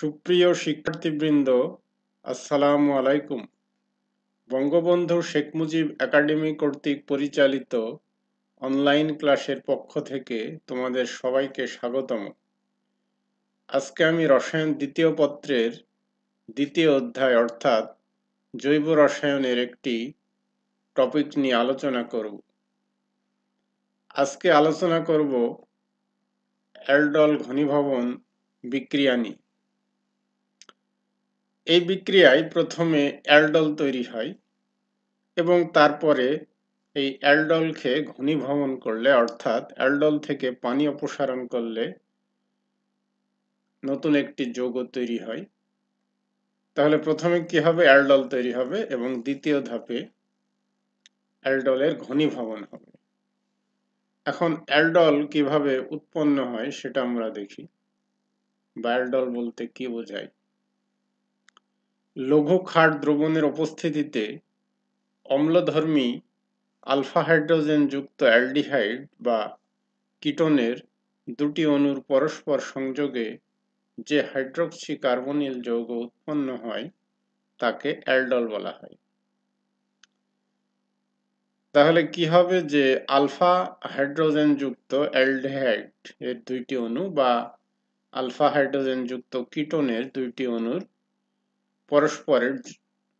সুপ্রিয় শিক্ষার্থীবৃন্দ, আসসালামু আলাইকুম। বঙ্গবন্ধু শেখ মুজিব একাডেমি কর্তৃক পরিচালিত অনলাইন ক্লাসের পক্ষ থেকে তোমাদের সবাইকে স্বাগতম। আজকে আমি রসায়ন দ্বিতীয় পত্রের দ্বিতীয় অধ্যায় অর্থাৎ জৈব রসায়নের একটি টপিক নিয়ে আলোচনা করব। আজকে আলোচনা করব অ্যালডল ঘনীভবন বিক্রিয়া নিয়ে। এই বিক্রিয়ায় প্রথমে অ্যালডল তৈরি হয় এবং তারপরে এই অ্যালডলকে ঘনীভবন করলে অর্থাৎ অ্যালডল থেকে পানি অপসারণ করলে নতুন একটি যৌগ তৈরি হয়। তাহলে প্রথমে কি হবে? অ্যালডল তৈরি হবে এবং দ্বিতীয় ধাপে অ্যালডলের ঘনীভবন হবে। এখন অ্যালডল কিভাবে উৎপন্ন হয় সেটা আমরা দেখি। অ্যালডল বলতে কি বোঝায়? লঘু ক্ষার দ্রবণের উপস্থিতিতে অম্লধর্মী আলফা হাইড্রোজেন যুক্ত অ্যালডিহাইড বা কিটোনের দুটি অণুর পরস্পর সংযোগে যে হাইড্রক্সি কার্বনিল যৌগ উৎপন্ন হয় তাকে অ্যালডল বলা হয়। তাহলে কি হবে? যে আলফা হাইড্রোজেন যুক্ত অ্যালডিহাইড এর দুইটি অণু বা আলফা হাইড্রোজেন যুক্ত কিটোনের দুইটি অণুর পরস্পরের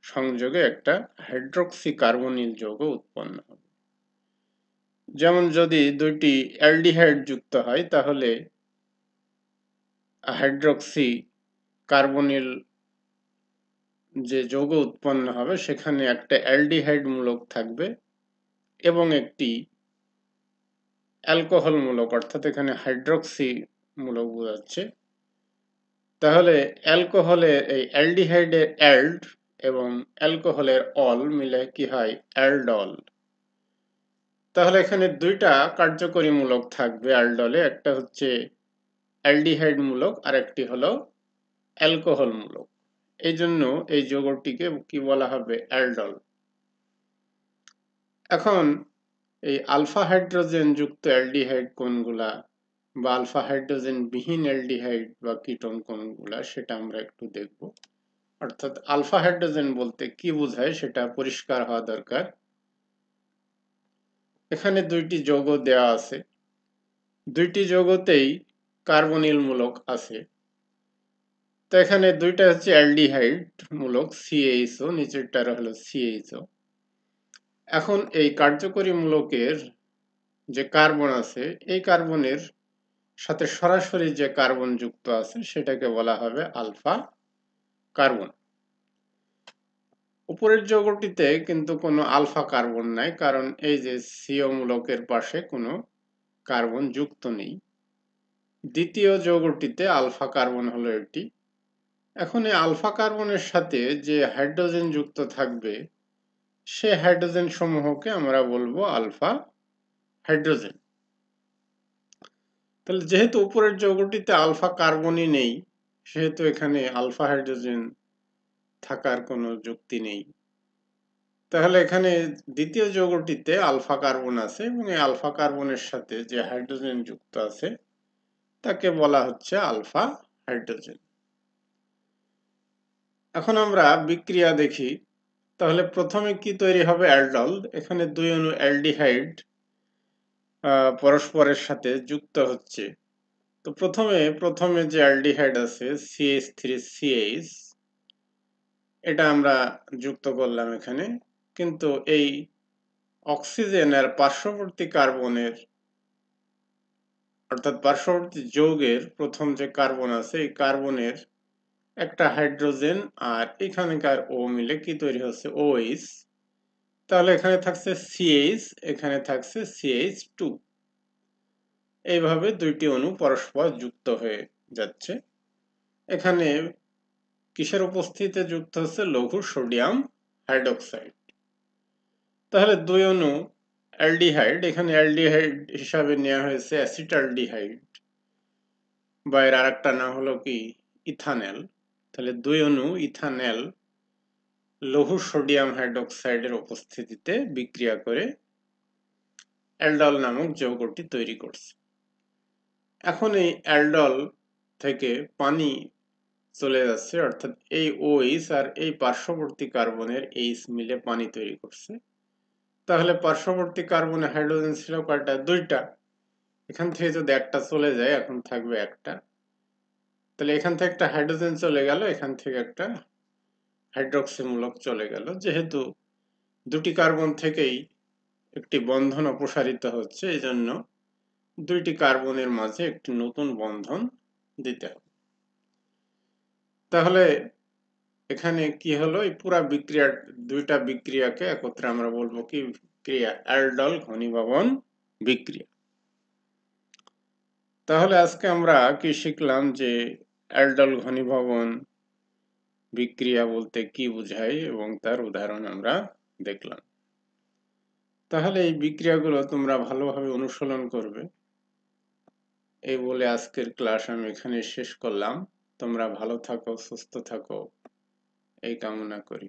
সংযোগে একটা হাইড্রক্সি কার্বনিল যৌগ উৎপন্ন হবে। যেমন যদি দুইটি অ্যালডিহাইড যুক্ত হয় তাহলে হাইড্রক্সি কার্বনিল যে যৌগ উৎপন্ন হবে সেখানে একটা অ্যালডিহাইড মূলক থাকবে এবং একটি অ্যালকোহল মূলক, অর্থাৎ এখানে হাইড্রক্সি মূলক বোঝাচ্ছে। তাহলে অ্যালকোহলের এই অ্যালডিহাইডের অ্যাল্ড এবং অ্যালকোহলের অল মিলে কি হয়? অ্যালডল। তাহলে এখানে দুইটা কার্যকরী মূলক থাকবে অ্যালডলে, একটা হচ্ছে অ্যালডিহাইড মূলক আর একটি হলো অ্যালকোহল মূলক। এই জন্য এই যৌগটিকে কি বলা হবে? অ্যালডল। এখন এই আলফা হাইড্রোজেন যুক্ত অ্যালডিহাইড কোনগুলা বা আলফা হাইড্রোজেন বিহীন অ্যালডিহাইড বা কিটোন কোনগুলা সেটা আমরা একটু দেখব। অর্থাৎ আলফা হাইড্রোজেন বলতে কি বোঝায় সেটা পরিষ্কার হওয়া দরকার। এখানে দুইটি যৌগ দেওয়া আছে, দুইটি যৌগতেই কার্বনিল মূলক আছে। তো এখানে দুইটা হচ্ছে অ্যালডিহাইড মূলক CHO, নিচেরটা হলো CHO। এখন এই কার্যকরী মূলকের যে কার্বন আছে এই কার্বনের সাথে সরাসরি যে কার্বন যুক্ত আছে সেটাকে বলা হবে আলফা কার্বন। উপরের যৌগটিতে কিন্তু কোনো আলফা কার্বন নাই, কারণ এই যে CO মূলকের পাশে কোনো কার্বন যুক্ত নেই। দ্বিতীয় যৌগটিতে আলফা কার্বন হলো এটি। এখন এই আলফা কার্বনের সাথে যে হাইড্রোজেন যুক্ত থাকবে সে হাইড্রোজেন সমূহকে আমরা বলবো আলফা হাইড্রোজেন। তাহলে যেহেতু উপরের যৌগটিতে আলফা কার্বনই নেই সেহেতু এখানে আলফা হাইড্রোজেন থাকার কোনো যুক্তি নেই। তাহলে এখানে দ্বিতীয় যৌগটিতে আলফা কার্বন আছে এবং এই আলফা কার্বনের সাথে যে হাইড্রোজেন যুক্ত আছে তাকে বলা হচ্ছে আলফা হাইড্রোজেন। এখন আমরা বিক্রিয়া দেখি। তাহলে প্রথমে কি তৈরি হবে? অ্যালডল। এখানে দুই অণু অ্যালডিহাইড পরস্পরের সাথে যুক্ত হচ্ছে। তো প্রথমে যে অ্যালডিহাইড আছে CH3CH, এটা আমরা যুক্ত করলাম এখানে, কিন্তু এই অক্সিজেনের পার্শ্ববর্তী কার্বনের অর্থাৎ পার্শ্ববর্তী যৌগের প্রথম যে কার্বন আছে এই কার্বনের একটা হাইড্রোজেন আর এখানকার ও মিলে কি তৈরি হচ্ছে? OH। তাহলে এখানে থাকছে CH, এখানে থাকছে CH2। এইভাবে দুইটি অণু পরস্পর যুক্ত হয়ে যাচ্ছে। এখানে কিসের উপস্থিতিতে যুক্ত হচ্ছে? লঘু সোডিয়াম হাইড্রোক্সাইড। তাহলে দুই অণু অ্যালডিহাইড, এখানে অ্যালডিহাইড হিসাবে নেওয়া হয়েছে অ্যাসিটালডিহাইড বা এর আরেকটা নাম হলো কি? ইথানেল। তাহলে দুই অণু ইথানেল লঘু সোডিয়াম হাইড্রোক্সাইডের উপস্থিতিতে বিক্রিয়া করে অ্যালডল নামক যৌগটি তৈরি করছে। এখন এই অ্যালডল থেকে পানি চলে যাচ্ছে, অর্থাৎ এই OH আর এই পার্শ্ববর্তী কার্বনের H মিলে পানি তৈরি করছে। তাহলে পার্শ্ববর্তী কার্বনে হাইড্রোজেন ছিল কয়টা? 2টা। এখান থেকে যদি একটা চলে যায়, এখন থাকবে একটা। তাহলে এখান থেকে একটা হাইড্রোজেন চলে গেল, এখান থেকে একটা হাইড্রক্সি মূলক চলে গেল। যেহেতু দুটি কার্বন থেকেই একটি বন্ধন অপসারিত হচ্ছে, এজন্য দুইটি কার্বনের মাঝে একটি নতুন বন্ধন দিতে হবে। তাহলে এখানে কি হলো? এই পুরা বিক্রিয়া, দুইটা বিক্রিয়াকে একত্রে আমরা বলবো কি ক্রিয়া? অ্যালডল ঘনীভবন বিক্রিয়া। তাহলে আজকে আমরা কি শিখলাম যে অ্যালডল ঘনীভবন বিক্রিয়া বলতে কি বোঝায় এবং তার উদাহরণ আমরা দেখলাম। তাহলে এই বিক্রিয়াগুলো তোমরা ভালোভাবে অনুশীলন করবে। এই বলে আজকের ক্লাস আমি এখানে শেষ করলাম। তোমরা ভালো থাকো, সুস্থ থাকো, এই কামনা করি।